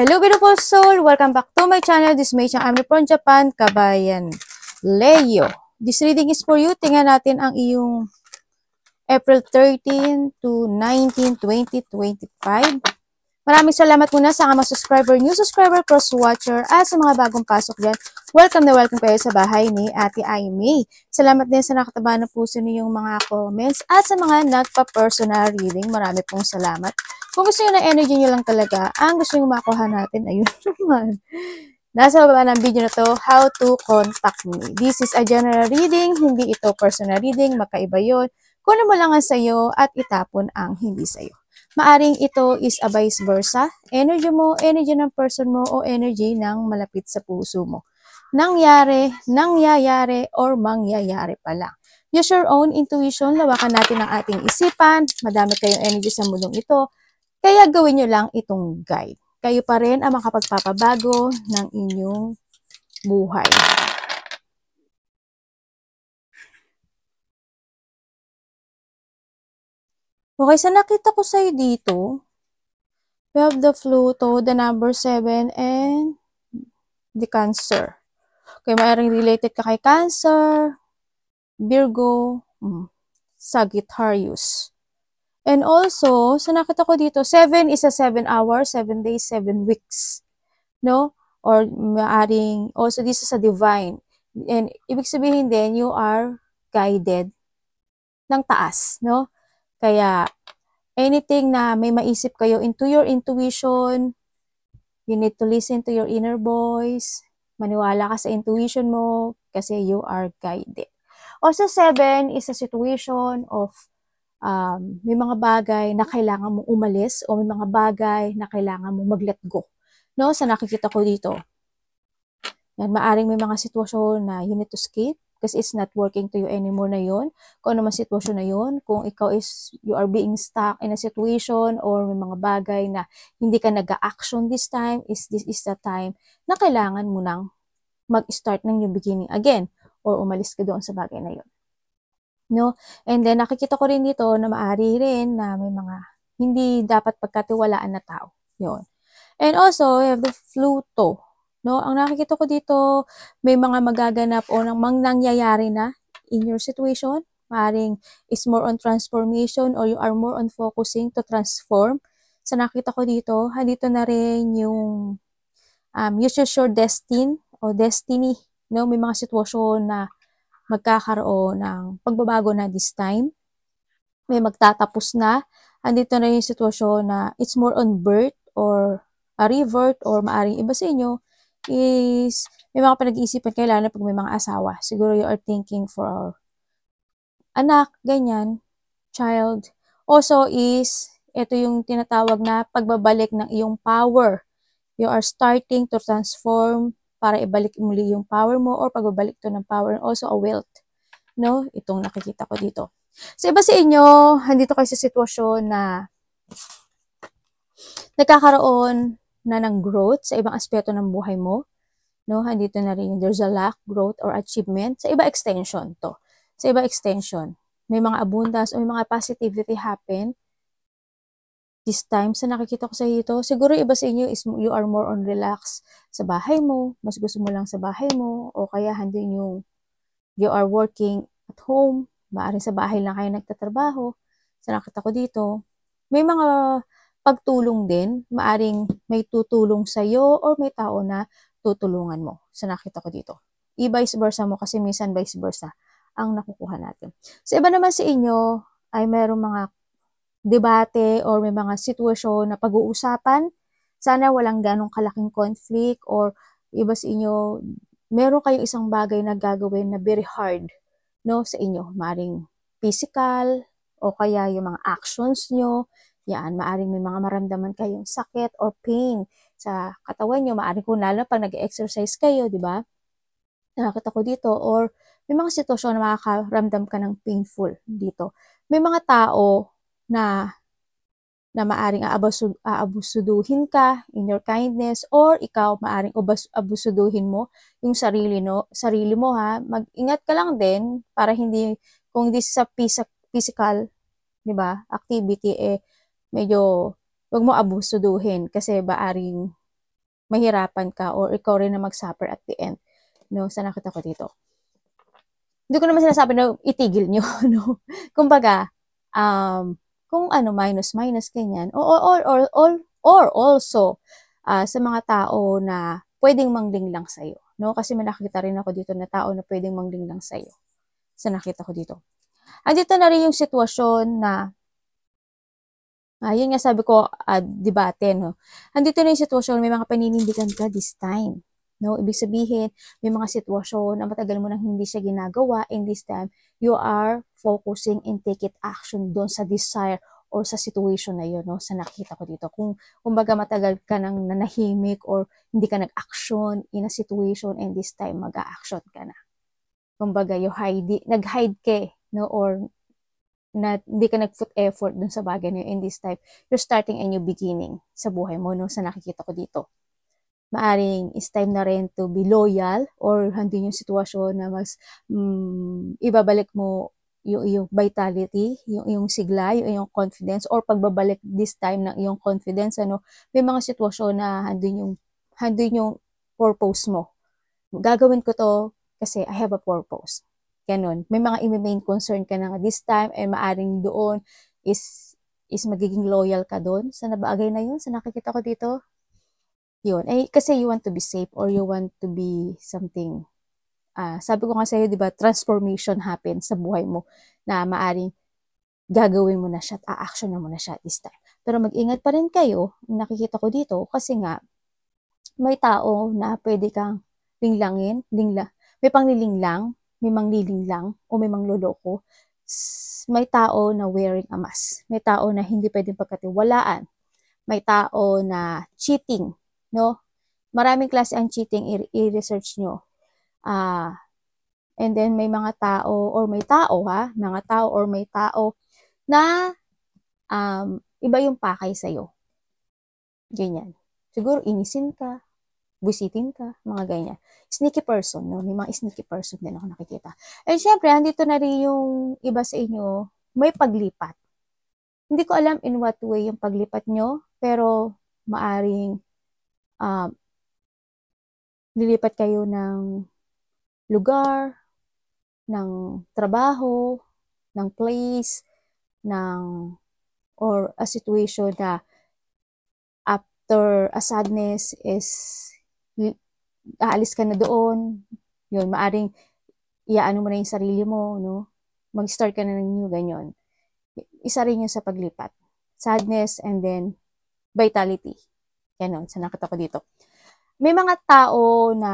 Hello beautiful soul! Welcome back to my channel. This is Mei Chang. I'm from Japan, Kabayan. Leo. This reading is for you. Tingnan natin ang iyong April 13 to 19, 2025. Maraming salamat muna sa mga subscriber, new subscriber, cross-watcher, at sa mga bagong pasok dyan. Welcome na welcome kayo sa bahay ni Ate Aimee. Salamat din sa nakataba na puso niyong mga comments at sa mga nagpa-personal reading. Marami pong salamat. Kung gusto nyo na energy nyo lang talaga, ang gusto nyo makuha natin, ayun naman. Nasa baba ng video na to, how to contact me. This is a general reading, hindi ito personal reading, magkaiba yun. Kunin mo lang ang sayo at itapon ang hindi sayo. Maaring ito is a vice versa, energy mo, energy ng person mo, o energy ng malapit sa puso mo. Nangyari, nangyayari, or mangyayari pa lang. Use your own intuition, lawakan natin ang ating isipan, madami kayong energy sa mundong ito, kaya gawin nyo lang itong guide. Kayo pa rin ang makapagpapabago ng inyong buhay. Okay, so nakita ko sa'yo dito, we have the Pluto, the number 7, and the Cancer. Okay, mayroong related ka kay Cancer, Virgo, Sagittarius. And also, so nakita ko dito, 7 is a 7 hours, 7 days, 7 weeks. No? Or maaring, also this is a divine. And ibig sabihin din, you are guided ng taas, no? Kaya, anything na may maisip kayo into your intuition, you need to listen to your inner voice, maniwala ka sa intuition mo, kasi you are guided. Also, 7 is a situation of may mga bagay na kailangan mong umalis o may mga bagay na kailangan mong mag-let go. No? Sa nakikita ko dito, yan, maaring may mga sitwasyon na you need to skip because it's not working to you anymore na yun. Kung ano man sitwasyon na yun, kung ikaw is, you are being stuck in a situation or may mga bagay na hindi ka nag-action this time, this is the time na kailangan mo nang mag-start ng new beginning again or umalis ka doon sa bagay na yun. No? And then, nakikita ko rin dito na maaari rin na may mga hindi dapat pagkatiwalaan na tao. Yun. And also, we have the Pluto. No? Ang nakikita ko dito, may mga magaganap o nangyayari na in your situation. Maaring is more on transformation or you are more on focusing to transform. So, nakita ko dito, dito na rin yung use your destiny o destiny. No? May mga sitwasyon na magkakaroon ng pagbabago na this time. May magtatapos na. Andito na yung sitwasyon na it's more on birth or a revert or maaring iba sa inyo is may mga pinag-iisipan kayo lalo pag may mga asawa. Siguro you are thinking for anak, ganyan, child. Also is, ito yung tinatawag na pagbabalik ng iyong power. You are starting to transform para ibalik muli yung power mo or pagbabalik to ng power and also a wealth. No? Itong nakikita ko dito. So, iba sa inyo, andito kayo sa sitwasyon na nagkakaroon na ng growth sa ibang aspeto ng buhay mo. No? Andito na rin, there's a lack, growth, or achievement. Sa iba extension to. Sa iba extension. May mga abundance o may mga positivity happen. This time, sa nakikita ko sa ito, siguro iba sa inyo is you are more on relax sa bahay mo. Mas gusto mo lang sa bahay mo. O kaya handin yung you are working at home. Maaring sa bahay lang kayo nagtatrabaho. Sa nakita ko dito, may mga pagtulong din. Maaring may tutulong sa'yo or may tao na tutulungan mo. Sa nakita ko dito. I-vice versa mo kasi minsan vice versa ang nakukuha natin. Sa iba naman sa inyo ay mayroong mga debate or may mga sitwasyon na pag-uusapan. Sana walang ganong kalaking conflict or iba sa inyo, meron kayong isang bagay na gagawin na very hard, no, sa inyo. Maaring physical o kaya yung mga actions nyo. Yan, maaring may mga maramdaman kayong sakit or pain sa katawan nyo. Maaring kung lalo pag nag-exercise kayo, di ba? Nakakita ko dito or may mga sitwasyon na makakaramdam ka ng painful dito. May mga tao na maaring aabusuduhin ka in your kindness or ikaw maaring abusuduhin mo yung sarili mo ha. Mag-ingat ka lang din para hindi, kung this is a physical, di ba, activity, medyo wag mo abusuduhin kasi maaring mahirapan ka or ikaw rin na mag-suffer at the end. No, sa nakita ko dito. Hindi ko naman sinasabi na itigil nyo, no? Kumbaga, kung ano, minus, ganyan. Or also, sa mga tao na pwedeng manglinglang sa'yo, no? Kasi may nakita rin ako dito na tao na pwedeng manglinglang sa'yo. Sa nakita ko dito. Andito na rin yung sitwasyon na, yun nga sabi ko, debate, no? Andito na yung sitwasyon, may mga paninindigan ka this time. No, ibig sabihin, may mga sitwasyon na matagal mo nang hindi siya ginagawa, and this time, you are focusing and take it action doon sa desire or sa situation na yun, no, sa nakita ko dito. Kumbaga matagal ka nang nanahimik or hindi ka nag-action in a situation, and this time, mag-a-action ka na. Kumbaga, nag-hide ka, no, or na hindi ka nag-put effort dun sa bagay na yun, and this time, you're starting a new beginning sa buhay mo, no, sa nakikita ko dito. Maaring is time na rin to be loyal or handin yung sitwasyon na mas ibabalik mo yung vitality, yung sigla, yung confidence, or pagbabalik this time ng yung confidence, ano, may mga sitwasyon na handin yung purpose mo. Gagawin ko to kasi I have a purpose. Ganon. May mga main concern ka na this time, and maaring doon is magiging loyal ka doon sa nabagay na yun, sa nakikita ko dito. Yun. Kasi you want to be safe or you want to be something. Sabi ko nga sa'yo, di ba, transformation happen sa buhay mo na maaring gagawin mo na siya at a-action mo na siya this time. Pero mag-ingat pa rin kayo, nakikita ko dito, kasi nga, may tao na pwede kang linglangin, may panglilinglang, may manglilinglang, o may mangloloko. May tao na wearing a mask. May tao na hindi pwedeng pagkatiwalaan. May tao na cheating. No? Maraming klase ang cheating, i-research nyo. And then may mga tao na iba yung pakay sa'yo. Ganyan. Siguro inisin ka, busitin ka, mga ganyan. Sneaky person, no? May mga sneaky person din ako nakikita. And syempre, andito na rin yung iba sa inyo, may paglipat. Hindi ko alam in what way yung paglipat nyo, pero maaring lilipat kayo ng lugar, ng trabaho, ng place, or a situation na after a sadness is aalis ka na doon. Yun, maaring iaano mo na yung sarili mo, no? Mag-start ka na ng new, ganyan. Isa rin yun sa paglipat. Sadness and then vitality. Ganon, sa nakita ko dito. May mga tao na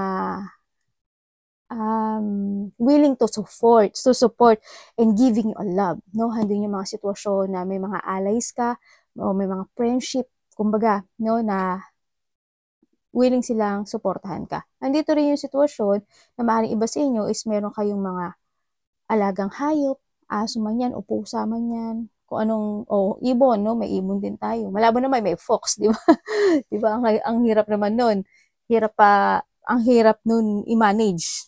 willing to support and giving you a love, no? Handin yung mga sitwasyon na may mga allies ka, o may mga friendship, kumbaga, no, na willing silang suportahan ka. Andito rin yung sitwasyon na maaaring iba sa inyo is meron kayong mga alagang hayop, aso man yan, o pusa man yan, kung anong, ibon, no? May ibon din tayo. Malabo naman, may fox, di ba? Di ba? Ang hirap naman nun. Ang hirap nun i-manage.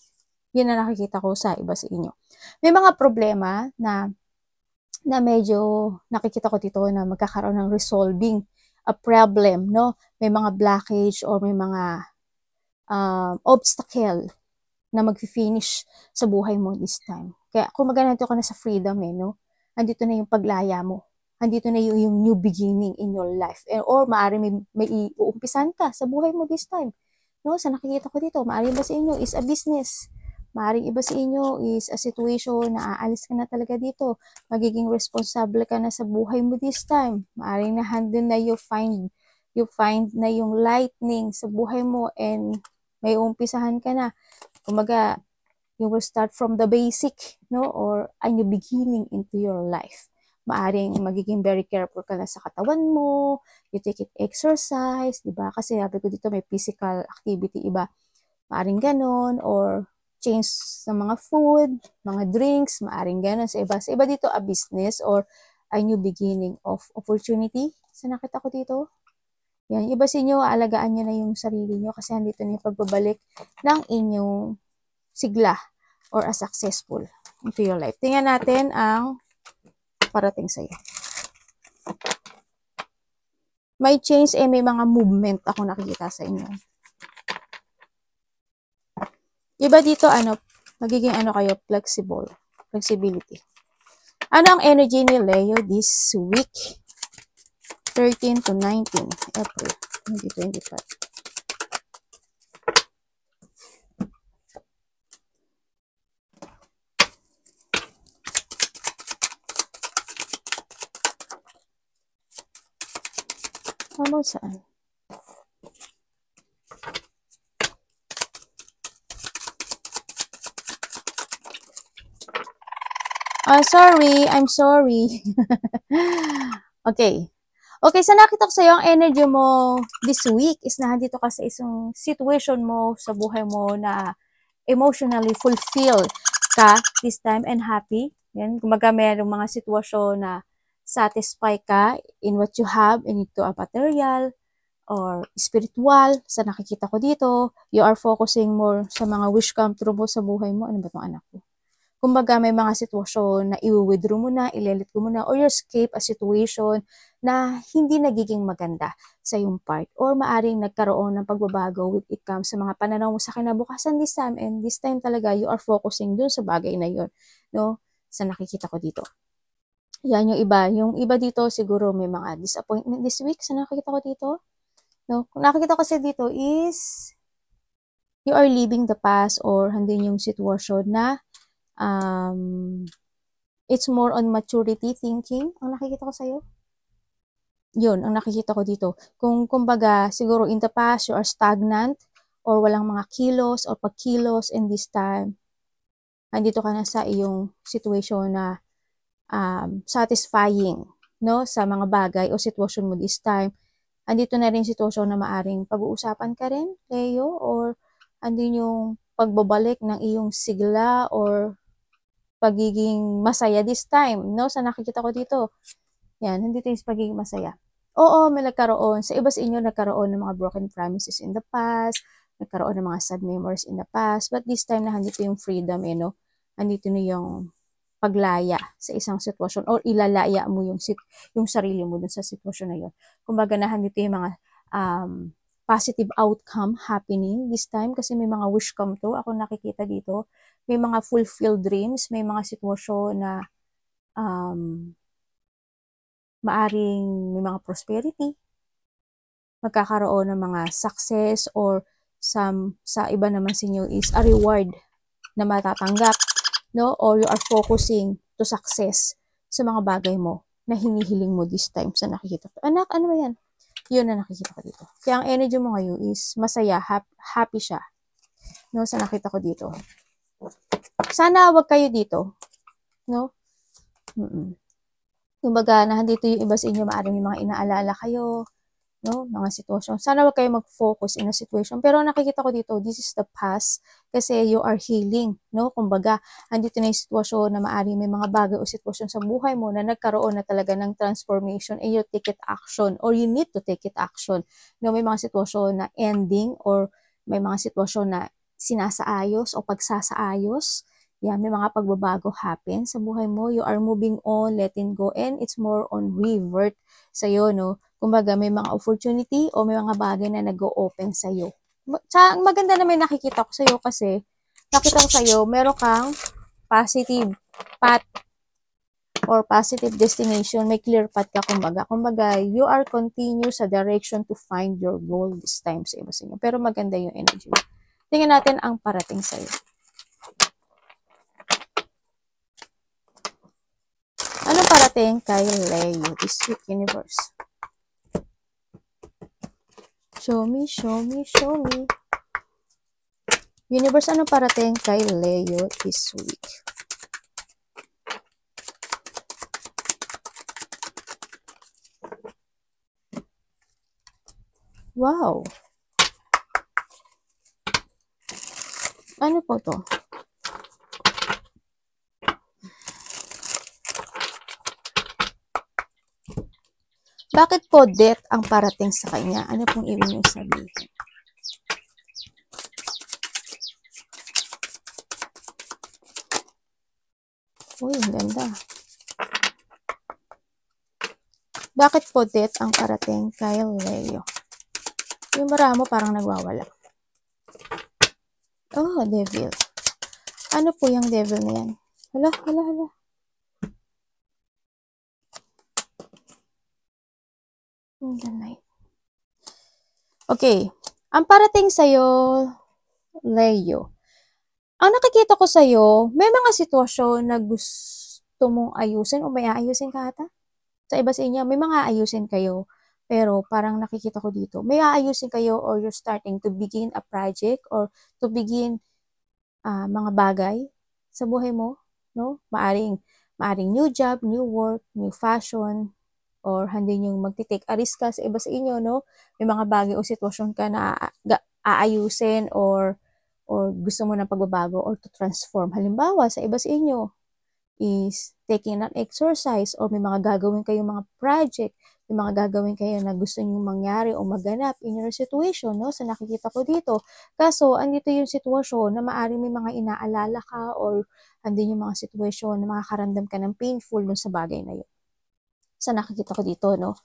Yan na nakikita ko sa iba sa inyo. May mga problema na medyo nakikita ko dito na magkakaroon ng resolving a problem, no? May mga blockage or may mga obstacle na mag-finish sa buhay mo this time. Kaya kung nandito ka na sa freedom, no? Andito na yung paglaya mo. Andito na yung new beginning in your life. Or maaaring may iuumpisan ka sa buhay mo this time. No? Sa nakikita ko dito, maaaring iba sa inyo is a business. Maaaring iba sa inyo is a situation na aalis ka na talaga dito. Magiging responsable ka na sa buhay mo this time. Maaaring na-handle na you find na yung lightning sa buhay mo, and may uumpisahan ka na. Kumaga, you will start from the basic, no? Or a new beginning into your life. Maaring magiging very careful ka na sa katawan mo, you take it exercise, di ba? Kasi sabi ko dito may physical activity iba. Maaring ganon, or change sa mga food, mga drinks, maaring ganon sa iba. Sa iba dito, a business or a new beginning of opportunity. Sa nakita ko dito, yan. Iba sa inyo, aalagaan nyo na yung sarili nyo kasi andito na yung pagbabalik ng inyong sigla or a successful into your life. Tingnan natin ang parating sa'yo. May change, may mga movement ako nakikita sa inyo. Iba dito, magiging kayo, flexibility. Ano ang energy ni Leo this week? 13 to 19 April 2025. Ano saan? Sorry. I'm sorry. Okay. Okay, so nakita ko sa'yo ang energy mo this week is na dito ka sa isang situation mo sa buhay mo na emotionally fulfilled ka this time and happy. Yan, kumaga mayroong mga sitwasyon na satisfy ka in what you have, in ito a material or spiritual. Sa nakikita ko dito, you are focusing more sa mga wish come true mo sa buhay mo. Ano ba itong anak ko? Kumbaga may mga sitwasyon na i-withdraw mo na, ilelit ko mo na, or you escape a situation na hindi nagiging maganda sa yung part. Or maaring nagkaroon ng pagbabago with it comes sa mga pananaw mo sa kinabukasan this time. And this time talaga, you are focusing dun sa bagay na yun. No? Sa nakikita ko dito. Yan yung iba. Yung iba dito, siguro may mga disappointment this week sa nakikita ko dito. No? Kung nakikita ko sa dito is you are leaving the past or handin yung sitwasyon na it's more on maturity thinking. Ang nakikita ko sa'yo. Yun, ang nakikita ko dito. Kumbaga, siguro in the past, you are stagnant or walang mga kilos or pagkilos and this time, andito ka na sa iyong situation na satisfying, no? Sa mga bagay o sitwasyon mo this time. Andito na rin sitwasyon na maaring pag-uusapan ka rin, Leo, or andin yung pagbabalik ng iyong sigla or pagiging masaya this time, no? Sa nakikita ko dito. Yan, nandito yung pagiging masaya. Oo, may nagkaroon. Sa iba sa inyo, nagkaroon ng mga broken promises in the past, nagkaroon ng mga sad memories in the past, but this time na nandito yung freedom, no? Nandito na yung paglaya sa isang sitwasyon or ilalaya mo yung sarili mo dun sa sitwasyon na yun. Kumbaga na nandito yung mga positive outcome happening this time kasi may mga wish come true. Ako nakikita dito. May mga fulfilled dreams, may mga sitwasyon na maaring may mga prosperity, magkakaroon ng mga success or sa iba naman sa inyo is a reward na matatanggap, no? Or you are focusing to success sa mga bagay mo na hinihiling mo this time sa nakikita ko. Anak, ano ba yan? Yun na nakikita ko dito. Kaya ang energy mo ngayon is masaya, happy siya. No, sa nakita ko dito. Sana wag kayo dito. No? Kumbaga, nandito yung iba sa inyo, maaaring may mga inaalala kayo, no? Mga sitwasyon. Sana wag kayo mag-focus in a situation. Pero nakikita ko dito, this is the past kasi you are healing, no? Kumbaga, andito na yung sitwasyon na maaaring may mga bagay o sitwasyon sa buhay mo na nagkaroon na talaga ng transformation and you take it action or you need to take it action. No, may mga sitwasyon na ending or may mga sitwasyon na sinasaayos o pagsasaayos. Yan, may mga pagbabago happen sa buhay mo. You are moving on, letting go, and it's more on revert sa'yo, no? Kumbaga, may mga opportunity o may mga bagay na nag-o-open sa'yo. Maganda na may nakikita ko sa'yo kasi nakita ko sa'yo, meron kang positive path or positive destination. May clear path ka, kumbaga. Kumbaga, you are continue sa direction to find your goal this time sa iba sa inyo. Pero maganda yung energy. Tingnan natin ang parating sa'yo. Anong parating kay Leo this week, universe? Show me, show me, show me. Universe, anong parating kay Leo this week? Wow! Ano po to? Bakit po death ang parating sa kanya? Ano pong ibig niyong sabihin? Uy, ang ganda. Bakit po death ang parating kay Leo? Yung maramo parang nagwawala. Oh, devil. Ano po yung devil na yan? Hala, hala, hala. The night. Okay. Ang parating sa'yo, Leo. Ang nakikita ko sa'yo, may mga sitwasyon na gusto mong ayusin o may aayusin ka ata? Sa iba sa inyo, may mga aayusin kayo. Pero parang nakikita ko dito, may aayusin kayo or you're starting to begin a project or to begin mga bagay sa buhay mo, no? Maaring new job, new work, new fashion, or hindi nyo magti-take a risk ka sa iba sa inyo, no? May mga bagay o sitwasyon ka na aayusin or gusto mo ng pagbabago or to transform. Halimbawa, sa iba sa inyo is taking an exercise or may mga gagawin kayo mga project, may mga gagawin kayo na gusto nyo mangyari o maganap in your situation, no? Sa nakikita ko dito. Kaso, andito yung sitwasyon na maaaring may mga inaalala ka or andin yung mga sitwasyon na makakaramdam ka ng painful dun sa bagay na yun. Sa nakikita ko dito, no?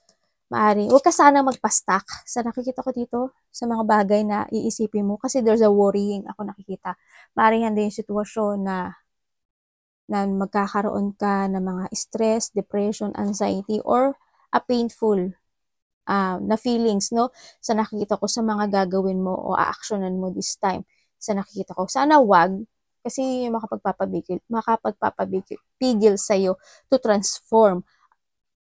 Maaari, huwag ka sana magpa-stuck sa nakikita ko dito, sa mga bagay na iisipin mo kasi there's a worrying ako nakikita. Maaaring hindi yung sitwasyon na magkakaroon ka ng mga stress, depression, anxiety, or a painful na feelings, no? Sa nakikita ko sa mga gagawin mo o aaksyonan mo this time. Sa nakikita ko, sana wag, kasi makapagpapabigil sa'yo to transform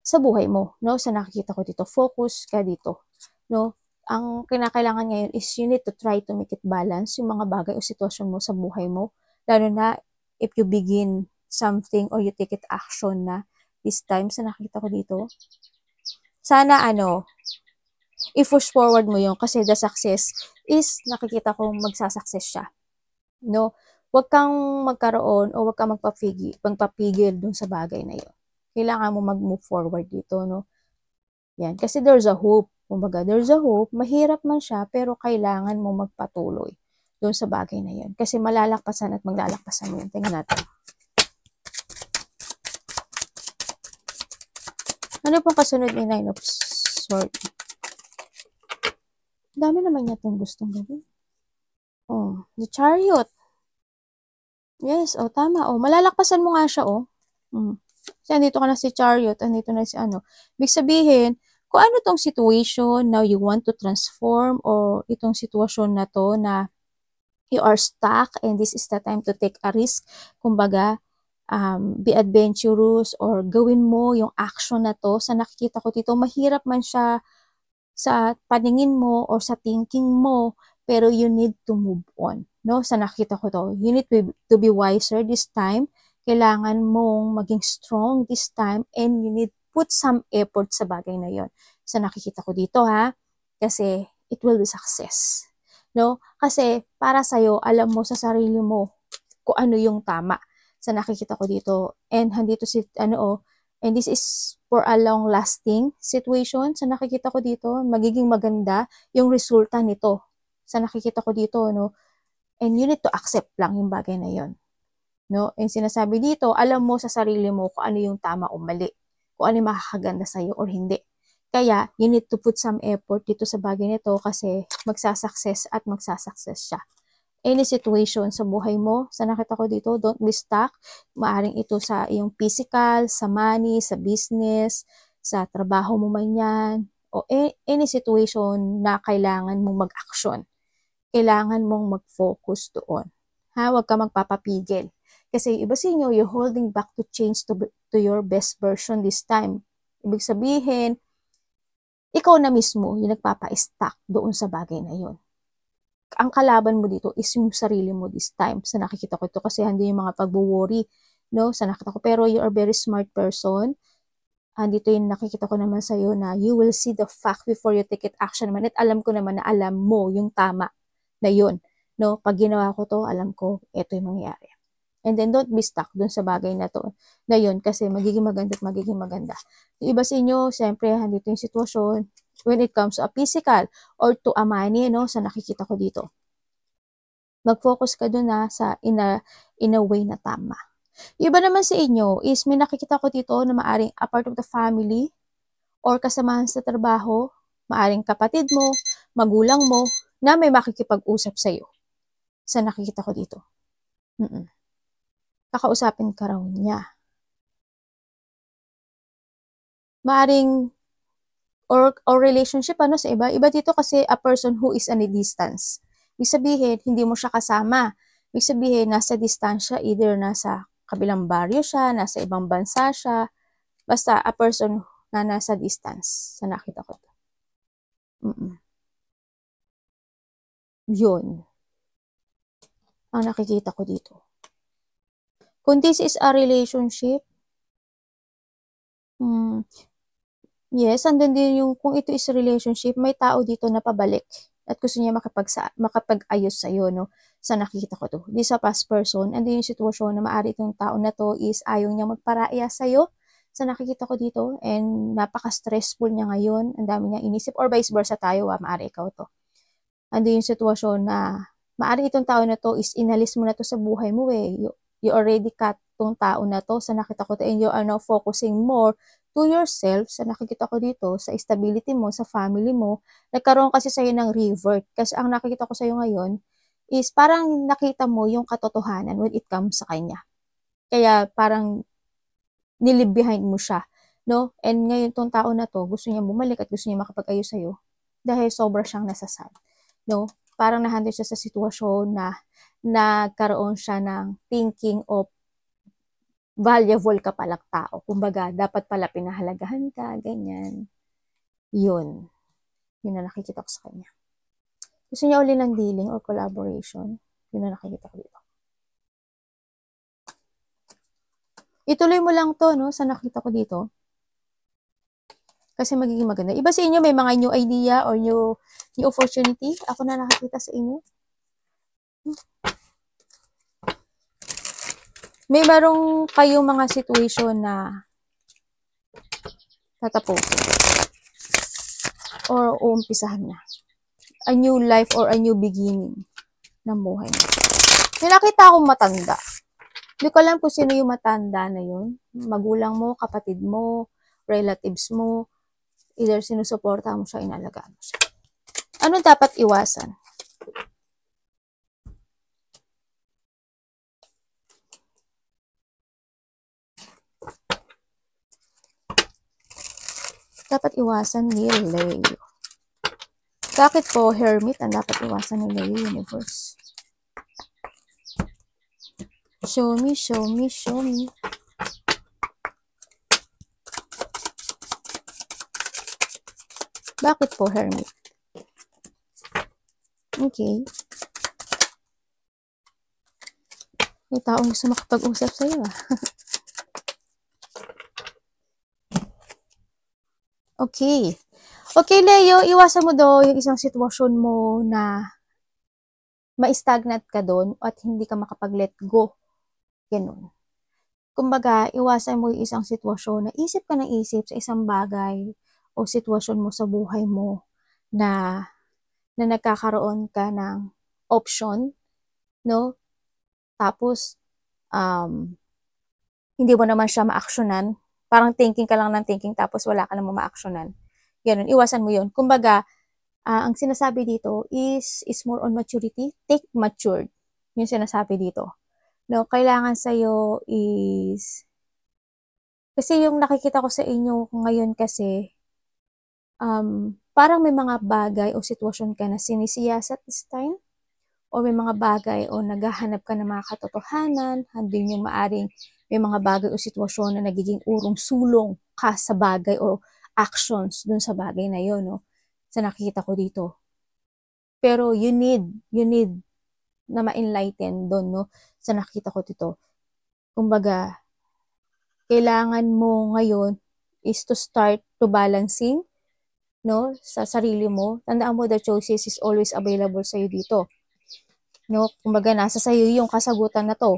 sa buhay mo, no? Sa nakikita ko dito, focus ka dito, no? Ang kinakailangan ngayon is you need to try to make it balance yung mga bagay o sitwasyon mo sa buhay mo, lalo na if you begin something or you take it action na this time. Sa nakikita ko dito, sana i-push forward mo yun kasi the success is nakikita kong magsasucess siya, no? Huwag kang magkaroon o huwag kang magpapigil dun sa bagay na yun. Kailangan mo mag-move forward dito, no? Yan. Kasi there's a hope. Kumbaga, there's a hope. Mahirap man siya, pero kailangan mo magpatuloy doon sa bagay na yun. Kasi malalakpasan at maglalakpasan mo yun. Tingnan natin. Ano pong kasunod ni Nine of Swords? Dami naman niya itong gustong gawin. Oh, the Chariot. Yes, tama. Malalakpasan mo nga siya, Kasi andito ka na si Chariot, andito na si Ibig sabihin, kung ano tong situation now you want to transform or itong sitwasyon na to na you are stuck and this is the time to take a risk. Kumbaga, be adventurous or gawin mo yung action na to. Sa nakikita ko dito, mahirap man siya sa paningin mo or sa thinking mo, pero you need to move on. No? Sa nakikita ko to, you need to be wiser this time. Kailangan mong maging strong this time and you need put some effort sa bagay na yon. Sa nakikita ko dito kasi it will be success. No? Kasi para sa'yo, alam mo sa sarili mo kung ano yung tama. Sa nakikita ko dito. And handito si, and this is for a long-lasting situation. Sa nakikita ko dito, magiging maganda yung resulta nito. Sa nakikita ko dito, no? And you need to accept lang yung bagay na yon. No? And sinasabi dito, alam mo sa sarili mo kung ano yung tama o mali. Kung ano yung makakaganda sa'yo or hindi. Kaya, you need to put some effort dito sa bagay nito kasi magsasucess at magsasucess siya. Any situation sa buhay mo, sa nakita ko dito, don't be stuck. Maaring ito sa iyong physical, sa money, sa business, sa trabaho mo man yan, o any situation na kailangan mong mag-action. Kailangan mong mag-focus doon. Huwag ka magpapapigil. Kasi iba sa inyo, you're holding back to change to your best version this time. Ibig sabihin, ikaw na mismo yung nagpapa-stuck doon sa bagay na yun. Ang kalaban mo dito is yung sarili mo this time. Sa nakikita ko ito kasi hindi yung mga pagwo-worry, no? Sa nakita ko, pero you are very smart person. Dito yung nakikita ko naman sa'yo na you will see the fact before you take it action naman. At alam ko naman na alam mo yung tama na yun. No? Pag ginawa ko to, alam ko, ito yung mangyayari. And then, don't be stuck dun sa bagay na to, na yun, kasi magiging maganda at magiging maganda. Yung iba sa inyo, siyempre, handito yung sitwasyon, when it comes to a physical or to a money, no, sa nakikita ko dito. Mag-focus ka dun sa in a way na tama. Yung iba naman sa inyo is may nakikita ko dito na maaring a part of the family or kasamahan sa trabaho, maaring kapatid mo, magulang mo, na may makikipag-usap sa'yo. sa nakikita ko dito. Kakausapin ka raw niya. Maaring or relationship sa iba. Iba dito kasi a person who is at a distance. Ibig sabihin, hindi mo siya kasama. Ibig sabihin, nasa distansya, either nasa kabilang baryo siya, nasa ibang bansa siya, basta a person na nasa distance sa nakita ko. Yun. Ang nakikita ko dito. Kung this is a relationship, yes, andun din yung, kung ito is a relationship, may tao dito na pabalik at gusto niya makapag-ayos sa'yo, no? Sa nakikita ko to. This is a past person, andun yung sitwasyon na maaari itong tao na to is ayaw niya magparaya sa'yo sa nakikita ko dito, and napaka-stressful niya ngayon, ang dami niya inisip, or vice versa tayo, maaari ikaw to. Andun yung sitwasyon na maaari itong tao na to is inalis mo na to sa buhay mo You already cut tong tao na to sa nakita ko to, and you are now focusing more to yourself sa nakikita ko dito, sa stability mo, sa family mo. Nagkaroon kasi sa'yo ng revert. Kasi ang nakikita ko sa'yo ngayon is parang nakita mo yung katotohanan when it comes sa kanya. Kaya parang nilib behind mo siya, no? And ngayon tong tao na to, gusto niya bumalik at gusto niya makapag-ayos sa'yo dahil sobra siyang nasasad, no? Parang nahandle siya sa sitwasyon na nagkaroon siya ng thinking of valuable ka palang tao. Kumbaga, dapat pala pinahalagahan ka, ganyan. Yun. Yun na nakikita ko sa kanya. Gusto niya uli ng dealing or collaboration. Yun na nakikita ko dito. Ituloy mo lang to, no, sa nakita ko dito. Kasi magiging maganda. Iba sa inyo, may mga new idea or new opportunity. Ako na nakikita sa inyo. May marong kayong mga situation na tatapusin or uumpisahan na. A new life or a new beginning ng buhay mo. May nakita akong matanda. Hindi ko alam kung sino yung matanda na yun. Magulang mo, kapatid mo, relatives mo, either sinusuporta mo siya, inalagaan mo siya. Ano dapat iwasan? Dapat iwasan ni Leo. Bakit po, Hermit, ang dapat iwasan ni Leo Universe? Show me, show me, show me. Bakit po, Hermit? Okay. May taong gusto makapag-usap sa'yo, Okay. Okay, Leo, iwasan mo daw yung isang sitwasyon mo na ma-stagnant ka doon at hindi ka makapag-let go. Ganun. Kumbaga, iwasan mo yung isang sitwasyon na isip ka ng isip sa isang bagay o sitwasyon mo sa buhay mo na nagkakaroon ka ng option, no? Tapos, hindi mo naman siya ma-actionan. Parang thinking ka lang ng thinking tapos wala ka namang ma-actionan. Ganun, iwasan mo yun. Kumbaga, ang sinasabi dito is more on maturity. Take matured. Yung sinasabi dito. No, kailangan sa'yo is, kasi yung nakikita ko sa inyo ngayon kasi, parang may mga bagay o sitwasyon ka na sinisiyasat this time, o may mga bagay o naghahanap ka ng mga katotohanan, handin yung maaring may mga bagay o sitwasyon na nagiging urong sulong ka sa bagay o actions dun sa bagay na yun, no? Sa nakikita ko dito. Pero you need na ma-enlighten dun, no? Sa nakikita ko dito. Kumbaga, kailangan mo ngayon is to start to balancing, no? Sa sarili mo. Tandaan mo, the choices is always available sa'yo dito. No? Kumbaga, nasa sa'yo yung kasagutan na to.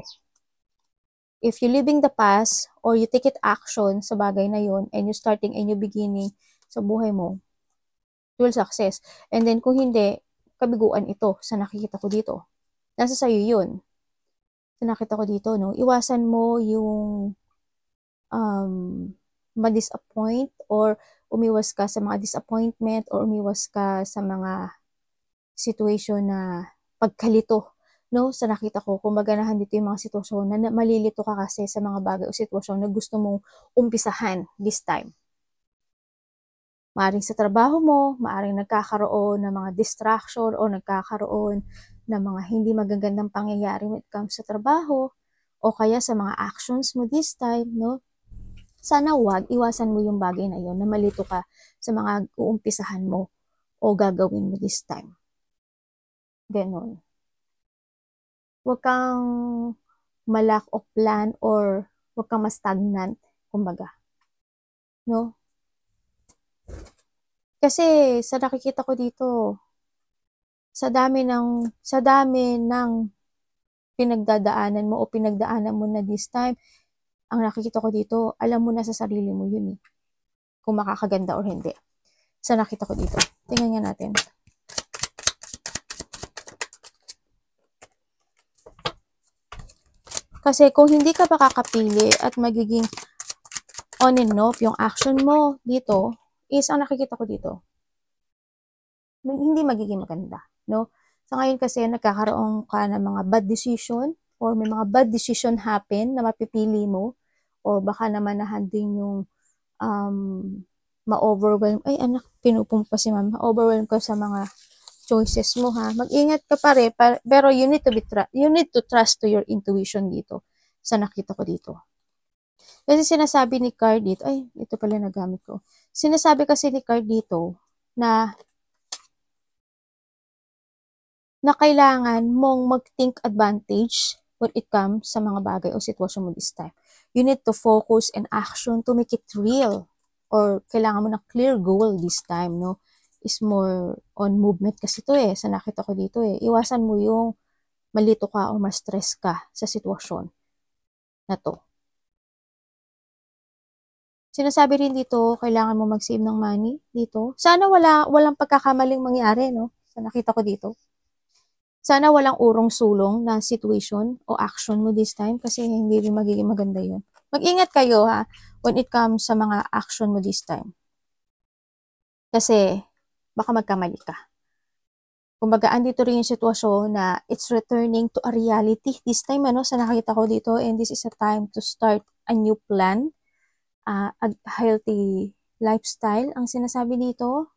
If you living the past or you take it action sa bagay na yun and you starting a new beginning sa buhay mo, you will success. And then kung hindi, kabiguan ito sa nakikita ko dito. Nasa sa'yo yun. Sa nakita ko dito, no? Iwasan mo yung ma-disappoint or umiwas ka sa mga disappointment or umiwas ka sa mga situation na pagkalito no? Sa nakita ko, kumbaga dito yung mga sitwasyon na malilito ka kasi sa mga bagay o sitwasyon na gusto mong umpisahan this time. Maaring sa trabaho mo, maaring nagkakaroon ng mga distraction o nagkakaroon ng mga hindi magagandang pangyayari when it comes sa trabaho o kaya sa mga actions mo this time, no? Sana wag, iwasan mo yung bagay na yon na malito ka sa mga uumpisahan mo o gagawin mo this time. Ganon. Huwag kang malack of plan or huwag kang ma-stagnant, kumbaga. No? Kasi sa nakikita ko dito, sa dami ng pinagdadaanan mo o pinagdaanan mo na this time, ang nakikita ko dito, alam mo na sa sarili mo yun eh. Kung makakaganda or hindi. Sa nakita ko dito. Tingnan nga natin. Kasi kung hindi ka makakapili at magiging on and off yung action mo dito, is ang nakikita ko dito, hindi magiging maganda, no? Sa ngayon kasi nagkakaroon ka ng mga bad decision or may mga bad decision happen na mapipili mo or baka naman nahanding yung ma-overwhelm. Ay anak, pinupumpa si ma'am. Ma-overwhelm ka sa mga choices mo ha. Mag-ingat ka pero you need to trust to your intuition dito sa nakita ko dito. Kasi sinasabi ni Card dito, ay, ito pala nagamit ko. Sinasabi kasi ni Card dito na kailangan mong mag-think advantage when it comes sa mga bagay o sitwasyon mo this time. You need to focus and action to make it real. Or kailangan mo ng clear goal this time, no? Is more on movement kasi to eh. Sa nakita ko dito eh. Iwasan mo yung malito ka o ma-stress ka sa sitwasyon na to. Sinasabi rin dito, kailangan mo mag-save ng money dito. Sana walang pagkakamaling mangyari, no? Sa nakita ko dito. Sana walang urong-sulong na situation o action mo this time kasi hindi rin magiging maganda yun. Mag-ingat kayo ha when it comes sa mga action mo this time. Kasi baka magkamali ka. Kumbaga, andito rin yung sitwasyon na it's returning to a reality this time, ano, sa nakita ko dito, and this is a time to start a new plan, a healthy lifestyle. Ang sinasabi dito,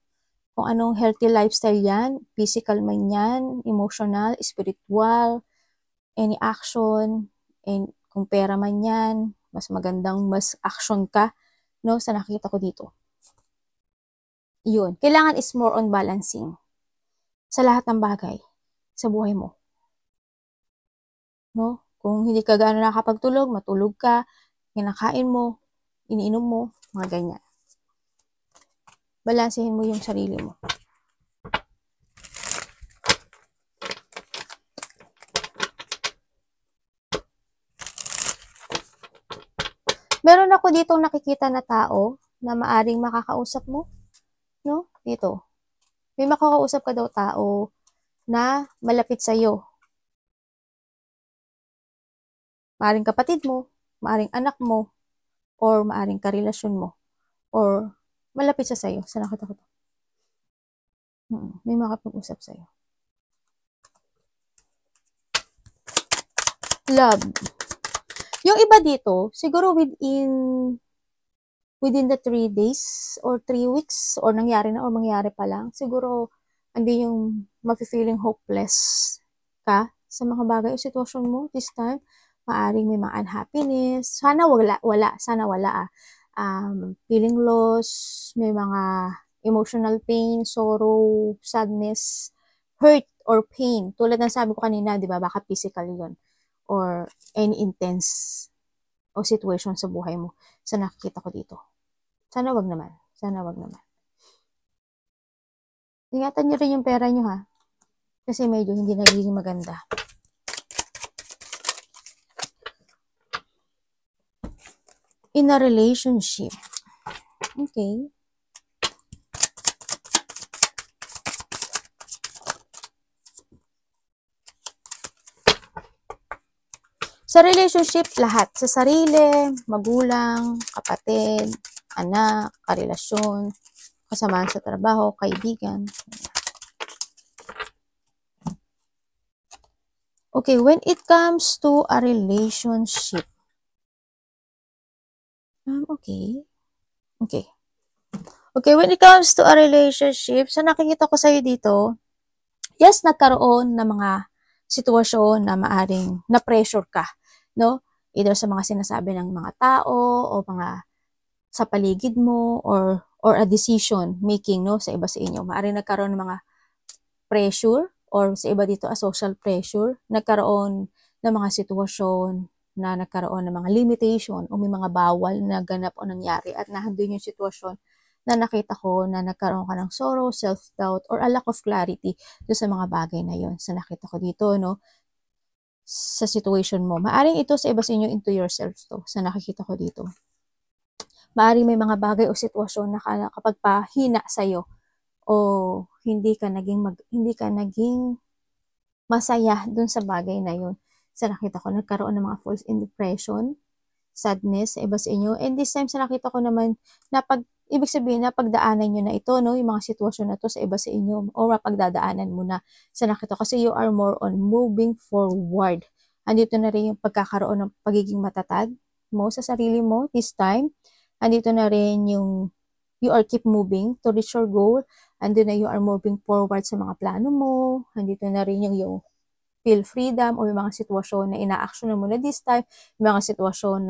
kung anong healthy lifestyle yan, physical man yan, emotional, spiritual, any action, and kung pera man yan, mas magandang mas action ka, no, sa nakita ko dito. Yun. Kailangan is more on balancing sa lahat ng bagay sa buhay mo. No? Kung hindi ka gaano nakapagtulog, matulog ka, kinakain mo, iniinom mo, mga ganyan. Balansehin mo yung sarili mo. Meron ako ditong nakikita na tao na maaring makakausap mo, no? Dito. May makakausap ka daw tao na malapit sa iyo. Maaring kapatid mo, maaring anak mo, or maaring karelasyon mo, or malapit sa iyo. Sa nakita ko to. May makapag-usap sa iyo. Love. Yung iba dito, siguro within the 3 days or 3 weeks or nangyari na or mangyari pa lang, siguro hindi yung mafe-feeling hopeless ka sa mga bagay o sitwasyon mo this time. Maaring may mga unhappiness. Sana wala. Sana wala feeling loss, may mga emotional pain, sorrow, sadness, hurt, or pain. Tulad ng sabi ko kanina, di ba, baka physical yun. Or any intense o situation sa buhay mo sa nakikita ko dito. Sana wag naman. Sana wag naman. Ingatan nyo rin yung pera nyo ha. Kasi medyo hindi nagiging maganda. In a relationship. Okay. Sa relationship, lahat. Sa sarili, magulang, kapatid, anak, karelasyon, kasamahan sa trabaho, kaibigan. Okay, when it comes to a relationship. Okay. Okay. Okay, when it comes to a relationship, so nakikita ko sa'yo dito, yes, nagkaroon ng mga sitwasyon na maaring na-pressure ka, no? Either sa mga sinasabi ng mga tao o mga sa paligid mo or a decision making, no, sa iba sa inyo. Maaring nagkaroon ng mga pressure or sa iba dito a social pressure, nagkaroon ng mga sitwasyon na nagkaroon ng mga limitation o may mga bawal na ganap o nangyari at nahandun yung sitwasyon na nakita ko na nagkaroon ka ng sorrow, self-doubt, or a lack of clarity doon sa mga bagay na yon. Sa nakita ko dito, no, sa situation mo. Maaring ito sa iba sa inyo into yourself to, sa nakikita ko dito. Maaring may mga bagay o sitwasyon na kapag pahina sa'yo o hindi ka naging masaya dun sa bagay na yun. Sa nakita ko, nagkaroon ng mga false impression, sadness sa iba sa inyo. And this time, sa nakita ko naman, ibig sabihin na pagdaanan nyo na ito, no, yung mga sitwasyon na to sa iba sa inyo, o mapagdadaanan mo na. Sa nakita ko, kasi you are more on moving forward. Andito na rin yung pagkakaroon ng pagiging matatag mo sa sarili mo this time. Andito na rin yung you are keep moving to reach your goal. Andito na you are moving forward sa mga plano mo. Andito na rin yung feel freedom o yung mga sitwasyon na ina-action mo na this time, yung mga sitwasyon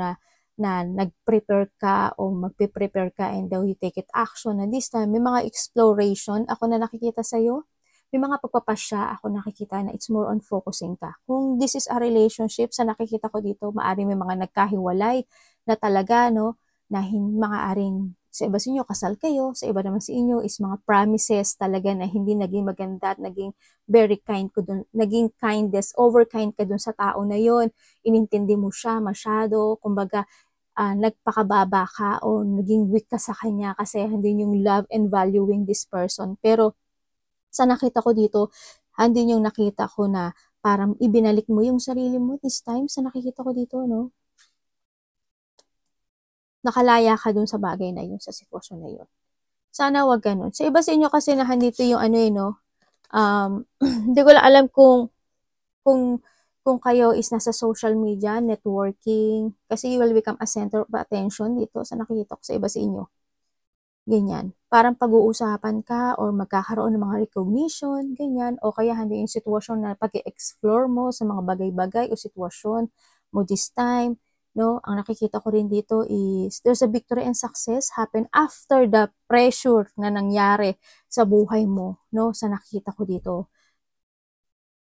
na nag-prepare ka o magpe-prepare ka and daw you take it action na this time, may mga exploration ako na nakikita sa'yo, may mga pagpapasya ako nakikita na it's more on focusing ka. Kung this is a relationship, sa nakikita ko dito, maaring may mga nagkahiwalay na talaga, no, na maaaring sa iba sa inyo, kasal kayo. Sa iba naman sa inyo is mga promises talaga na hindi naging maganda at naging very kind ko dun. Naging kindness, overkind ka dun sa tao na yon. Inintindi mo siya masyado. Kumbaga, nagpakababa ka o naging weak ka sa kanya kasi hindi yung love and valuing this person. Pero sa nakita ko dito, hindi yung nakita ko na parang ibinalik mo yung sarili mo this time. Sa nakikita ko dito, no? Nakalaya ka dun sa bagay na yun, sa sitwasyon na yun. Sana wag ganun. Sa iba sa inyo kasi nahandito yung ano no, hindi ko lang alam kung kayo is nasa social media, networking, kasi you will become a center of attention dito sa nakikita ko sa iba sa inyo. Ganyan. Parang pag-uusapan ka or magkakaroon ng mga recognition, ganyan. O kaya hindi yung sitwasyon na pag-explore mo sa mga bagay-bagay o sitwasyon mo this time. No, ang nakikita ko rin dito is there's a victory and success happen after the pressure na nangyari sa buhay mo, no? Sa nakikita ko dito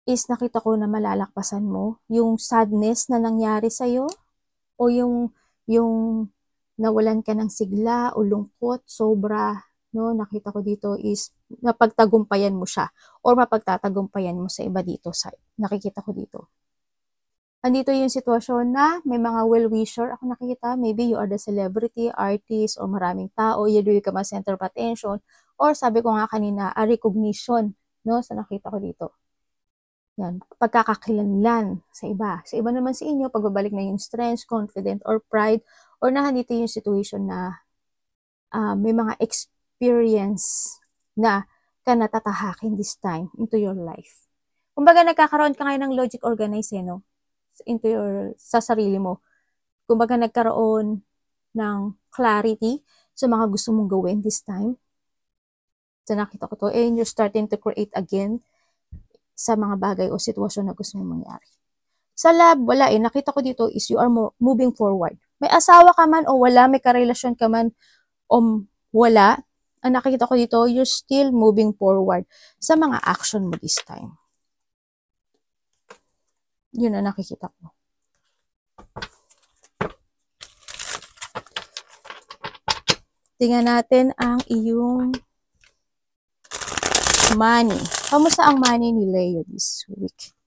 is nakita ko na malalakpasan mo yung sadness na nangyari sa iyo o yung nawalan ka ng sigla o lungkot, sobra, no? Nakita ko dito is napagtagumpayan mo siya or mapagtatagumpayan mo sa iba dito sa nakikita ko dito. Andito yung sitwasyon na may mga well-wisher ako nakikita. Maybe you are the celebrity, artist, o maraming tao. You do become a center of attention. Or sabi ko nga kanina, a recognition. No? Sa nakita ko dito. Yan. Pagkakakilanlan sa iba. Sa iba naman sa inyo, pagbabalik na yung strength, confidence, or pride. Or nahandito yung situation na may mga experience na ka natatahakin this time into your life. Kumbaga nagkakaroon ka ngayon ng logic organize, no? Sa sarili mo. Kumbaga nagkaroon ng clarity sa mga gusto mong gawin this time. So nakita ko to, and you're starting to create again sa mga bagay o sitwasyon na gusto mong mangyari. Sa love, wala eh. Nakita ko dito is you are moving forward. May asawa ka man o wala, may karelasyon ka man o wala, ang nakikita ko dito, you're still moving forward sa mga action mo this time. Yun ang nakikita ko. Tingnan natin ang iyong money. Kamusta ang money ni Leo this week?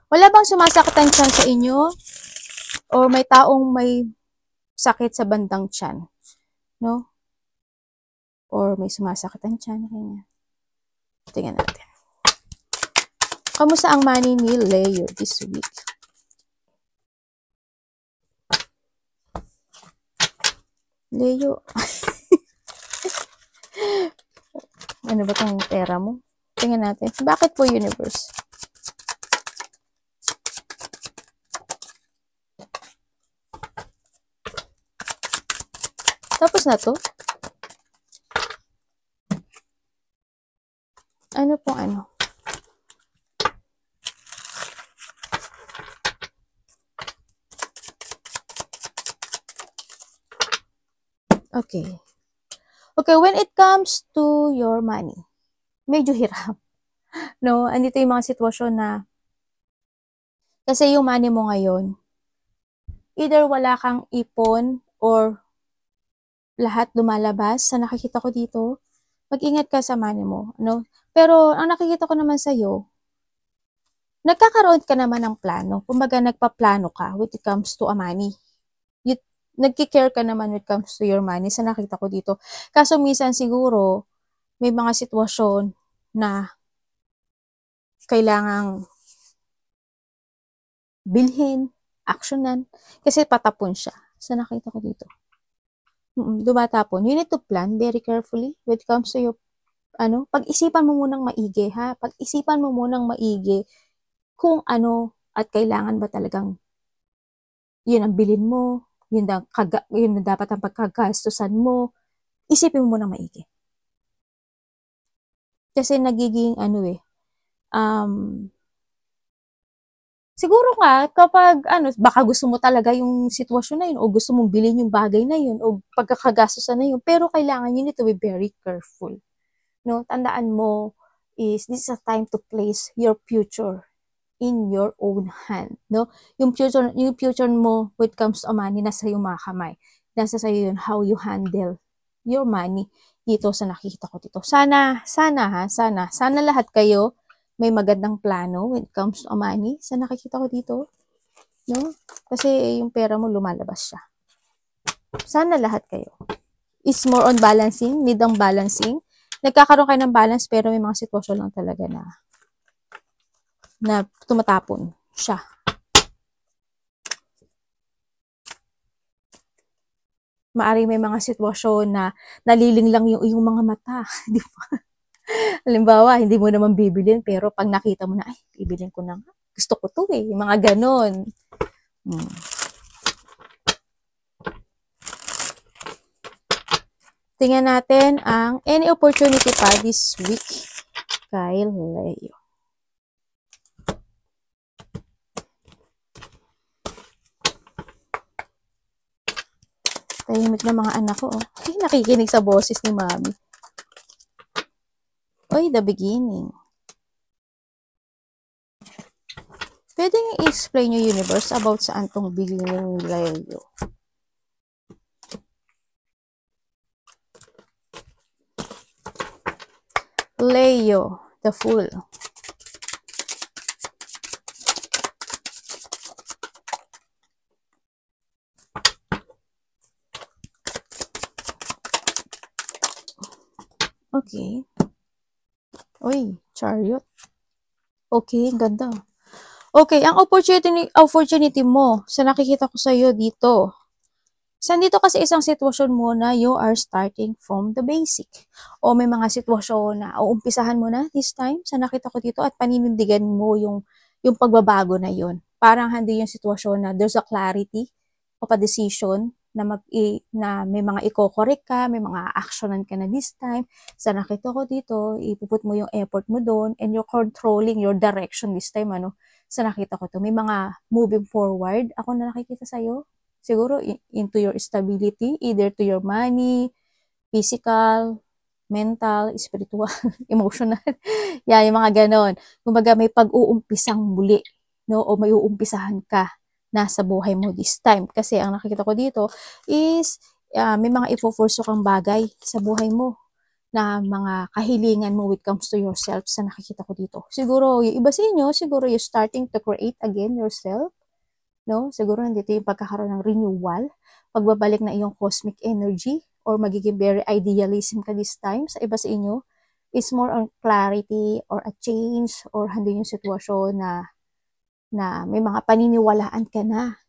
Wala bang sumasaktan tiyan sa inyo? O may taong may sakit sa bandang tiyan? No? Or may sumasaktan tiyan? Tingnan natin. Kamusta ang money ni Leo this week? Leo. Ano ba tong pera mo? Tingnan natin. Bakit po universe? Tapos na to. Ano pong ano? Okay. Okay, when it comes to your money, medyo hirap. No? Andito yung mga sitwasyon na kasi yung money mo ngayon, either wala kang ipon or lahat lumalabas sa nakikita ko dito, mag-ingat ka sa money mo. No? Pero ang nakikita ko naman sa'yo, nagkakaroon ka naman ng plano. Kumbaga, nagpaplano ka when it comes to a money. Nagki-care ka naman when it comes to your money sa nakita ko dito. Kaso minsan siguro, may mga sitwasyon na kailangang bilhin, actionan, kasi patapon siya. Sa nakita ko dito. Dumatapon. You need to plan very carefully when it comes to your, pag-isipan mo munang maigi, ha? Pag-isipan mo munang maigi kung ano at kailangan ba talagang yun ang bilhin mo, yun na dapat ang pagkagastusan mo, isipin mo munang maigi. Kasi nagiging siguro nga kapag baka gusto mo talaga yung sitwasyon na yun o gusto mong bilhin yung bagay na yun o pagkakagastusan na yun, pero kailangan you need to be very careful. No, tandaan mo is this is a time to place your future in your own hand, no? Yung future mo when it comes to money, nasa iyong mga kamay. Nasa sa'yo yun, how you handle your money dito sa nakikita ko dito. Sana lahat kayo may magandang plano when it comes to money sa nakikita ko dito, no? Kasi yung pera mo lumalabas siya. Sana lahat kayo is more on balancing, need ang balancing. Nagkakaroon kayo ng balance pero may mga sitwasyon lang talaga na tumatapon siya. Maaring may mga sitwasyon na naliling lang yung mga mata, di ba? Halimbawa, hindi mo naman bibilin, pero pag nakita mo na, ay, bibilin ko na nga. Gusto ko to eh. Yung mga ganon. Tingnan natin ang any opportunity pa this week kay Leo. Tahimik na mga anak ko. Oh. Ay, nakikinig sa boses ni Mami. Oy, the beginning. Pwede nga i-explain yung universe about saan tong beginning Leo. Leo, the Fool. Okay. Uy, Chariot. Okay, ganda. Okay, ang opportunity mo sa nakikita ko sa iyo dito. Sandito kasi isang sitwasyon mo na you are starting from the basic. O may mga sitwasyon na uumpisahan mo na this time sa nakita ko dito at paninindigan mo yung pagbabago na yon. Parang hindi yung sitwasyon na there's a clarity of a decision na may mga i-correct ka, may mga actionan ka na this time. Sa nakita ko dito, ipuput mo yung effort mo doon and you're controlling your direction this time, sa nakita ko to. May mga moving forward ako na nakikita sa'yo. Siguro into your stability, either to your money, physical, mental, spiritual, emotional. Yeah, yung mga ganon. Kumbaga may pag-uumpisang muli, no? O may uumpisahan ka nasa buhay mo this time. Kasi ang nakikita ko dito is may mga ifo-force kang bagay sa buhay mo na mga kahilingan mo when it comes to yourself sa nakikita ko dito. Siguro, yung iba sa inyo, siguro you're starting to create again yourself. No? Siguro nandito yung pagkakaroon ng renewal, pagbabalik na iyong cosmic energy, or magiging very idealism ka this time. Sa iba sa inyo, is more on clarity or a change or hindi yung sitwasyon na may mga paniniwalaan ka na,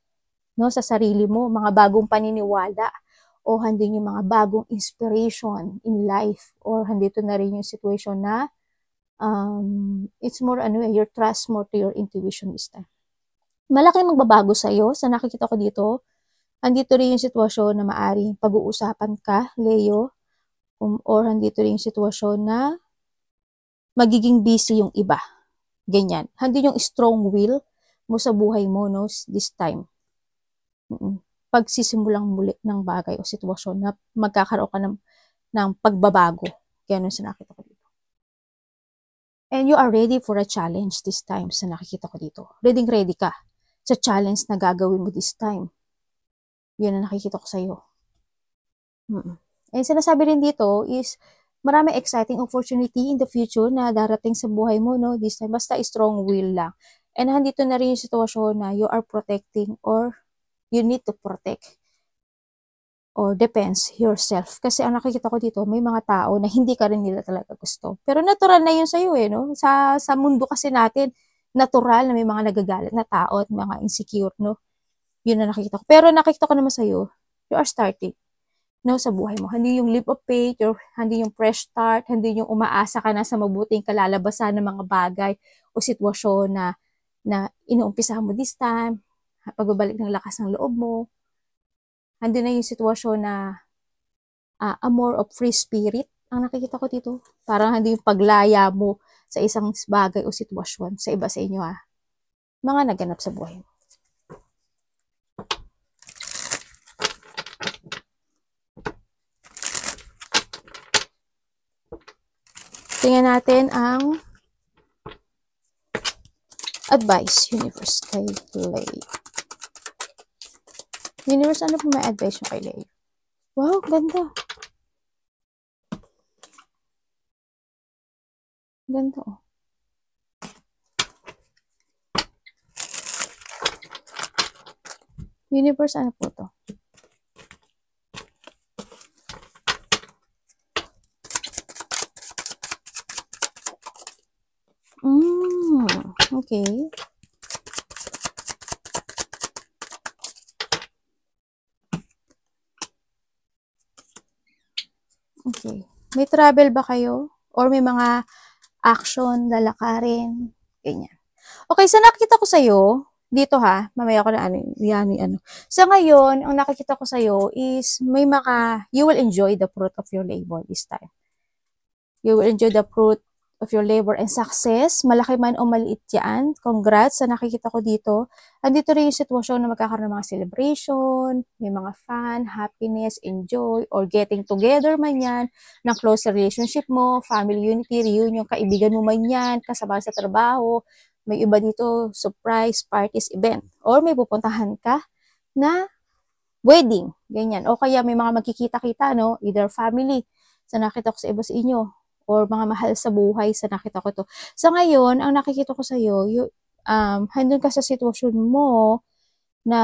no, sa sarili mo, mga bagong paniniwala o hindi yung mga bagong inspiration in life or handito na rin yung situation na it's more your trust more to your intuition this time. Malaking magbabago sa iyo sa nakikita ko dito Andito rin yung sitwasyon na maaring pag-uusapan ka, Leo, or andito rin yung sitwasyon na magiging busy yung iba. Ganyan. Handi yung strong will mo sa buhay mo, no, this time. Pagsisimulang muli ng bagay o sitwasyon na magkakaroon ka ng pagbabago. Ganun sa nakita ko dito. And you are ready for a challenge this time sa nakikita ko dito. Ready ka sa challenge na gagawin mo this time. Yun ang nakikita ko sa'yo. And sinasabi rin dito is marami exciting opportunity in the future na darating sa buhay mo, no? This time, basta strong will lang. And handito na rin yung sitwasyon na you are protecting or you need to protect or depends yourself. Kasi ang nakikita ko dito, may mga tao na hindi ka rin nila talaga gusto. Pero natural na yun sa'yo no? Sa mundo kasi natin, natural na may mga nagagalit na tao at mga insecure, no? Yun na nakikita ko. Pero nakikita ko naman sa'yo, you are starting, no, sa buhay mo. Hindi yung leap of faith, hindi yung fresh start, hindi yung umaasa ka na sa mabuting kalalabasan ng mga bagay o sitwasyon na inuumpisahan mo this time, pagbabalik ng lakas ng loob mo. Hindi na yung sitwasyon na a more of free spirit ang nakikita ko dito. Parang hindi yung paglaya mo sa isang bagay o sitwasyon sa iba sa inyo mga naganap sa buhay mo. Tingnan natin ang advice, Universe, kay Leo. Universe, ano po may advice yung kay Leo? Wow, ganda. Ganda, Universe, ano po to? Okay. Okay. May travel ba kayo? Or may mga action, lalakarin? Ganyan. Okay, so nakita ko sa'yo, dito mamaya ko na ano. So ngayon, ang nakikita ko sa'yo is you will enjoy the fruit of your labor this time. You will enjoy the fruit of your labor and success. Malaki man o maliit yan. Congrats sa nakikita ko dito. Andito rin yung sitwasyon na magkakaroon ng mga celebration, may mga fun, happiness, enjoy, or getting together man yan, ng close relationship mo, family unity, reunion, kaibigan mo man yan, kasama sa trabaho, may iba dito, surprise, parties, event, or may pupuntahan ka na wedding, ganyan. O kaya may mga magkikita-kita, no? Either family, sa nakita ko sa iba sa inyo, or mga mahal sa buhay sa nakita ko to. So ngayon, ang nakikita ko sa iyo, handun ka sa sitwasyon mo na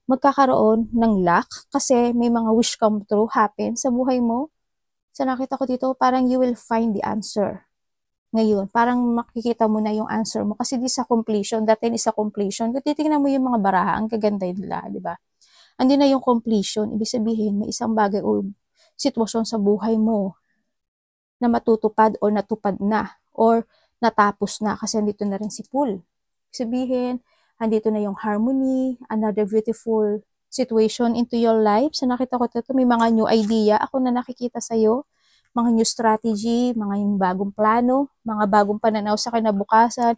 magkakaroon ng luck kasi may mga wish come true happen sa buhay mo. So nakita ko dito, parang you will find the answer. Ngayon, parang makikita mo na yung answer mo kasi di sa completion, dati is sa completion. Kung titingnan mo yung mga baraha, ang kaganda nila, di ba? Andi na yung completion, ibig sabihin may isang bagay o sitwasyon sa buhay mo na matutupad o natupad na or natapos na kasi andito na rin si Pool. Sabihin, andito na yung harmony, another beautiful situation into your life. So nakita ko ito, may mga new idea ako na nakikita sa'yo, mga new strategy, mga yung bagong plano, mga bagong pananaw sa kinabukasan.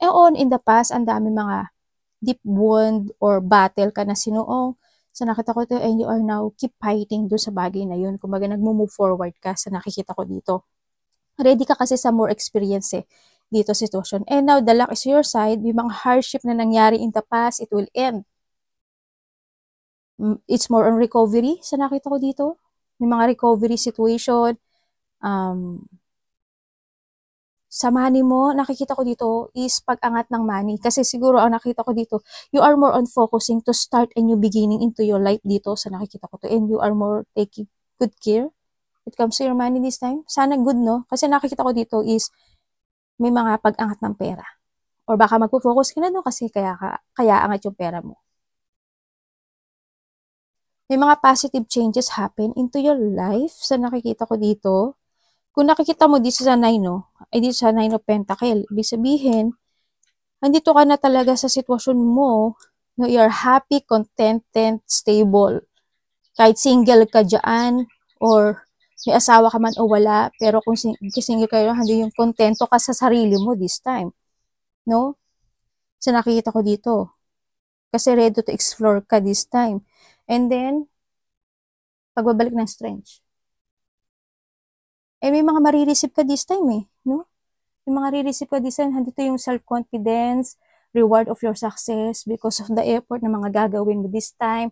And in the past, ang dami mga deep wound or battle ka na sinuong. So nakita ko ito and you are now keep fighting doon sa bagay na yun. Kumbaga nag-move forward ka sa nakikita ko dito. Ready ka kasi sa more experience dito sitwasyon. And now the luck is your side. Yung mga hardship na nangyari in the past, it will end. It's more on recovery sa nakita ko dito. Yung mga recovery situation. Sa money mo, nakikita ko dito is pag-angat ng money. Kasi siguro ang nakita ko dito, you are more on focusing to start a new beginning into your life dito sa nakikita ko to. And you are more taking good care. It comes to your money this time. Sana good, no? Kasi nakikita ko dito is may mga pag-angat ng pera. Or baka magpo-focus ka na doon kasi kaya angat yung pera mo. May mga positive changes happen into your life sa nakikita ko dito. Kung nakikita mo dito sa 9, dito sa 9 of Pentacle, ibig sabihin, andito ka na talaga sa sitwasyon mo No, you're happy, contented, stable. Kahit single ka dyan, or may asawa ka man o wala, pero kung single kayo, hindi yung kontento ka sa sarili mo this time. No? So, nakikita ko dito. Kasi ready to explore ka this time. And then, pagbabalik ng strength. Eh, may mga marireceive ka this time eh. No? May mga marireceive ka this time. Handito yung self-confidence, reward of your success because of the effort na mga gagawin mo this time.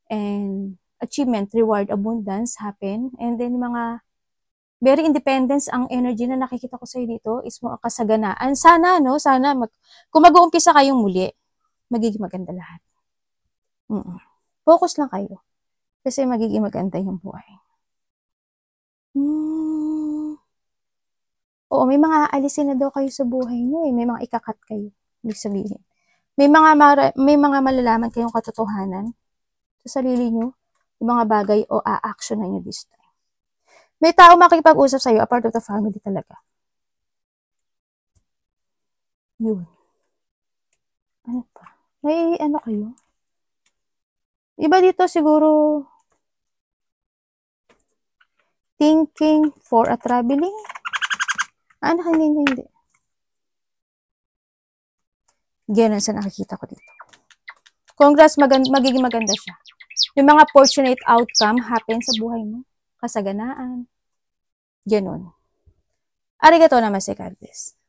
And achievement, reward, abundance happen. And then mga very independence ang energy na nakikita ko sa'yo dito is mga kasaganaan. Sana, no? Sana, kung mag-uumpisa kayong muli, magiging maganda lahat. Focus lang kayo. Kasi magiging maganda yung buhay. Oo, may mga aalisin na daw kayo sa buhay nyo eh. May mga ikakat kayo. Ibig sabihin. May mga malalaman kayong katotohanan sa sarili nyo, yung mga bagay o a-action na nyo this time. May tao makikipag-usap sa'yo, a part of the family talaga. Yun. Ano pa? May ano kayo? Iba dito siguro, thinking for a traveling? Ano, hindi. Ganun sa nakikita ko dito. Congrats, magiging maganda siya. Yung mga fortunate outcome happen sa buhay mo. Kasaganaan. Ganun. Arigato namaste, God bless.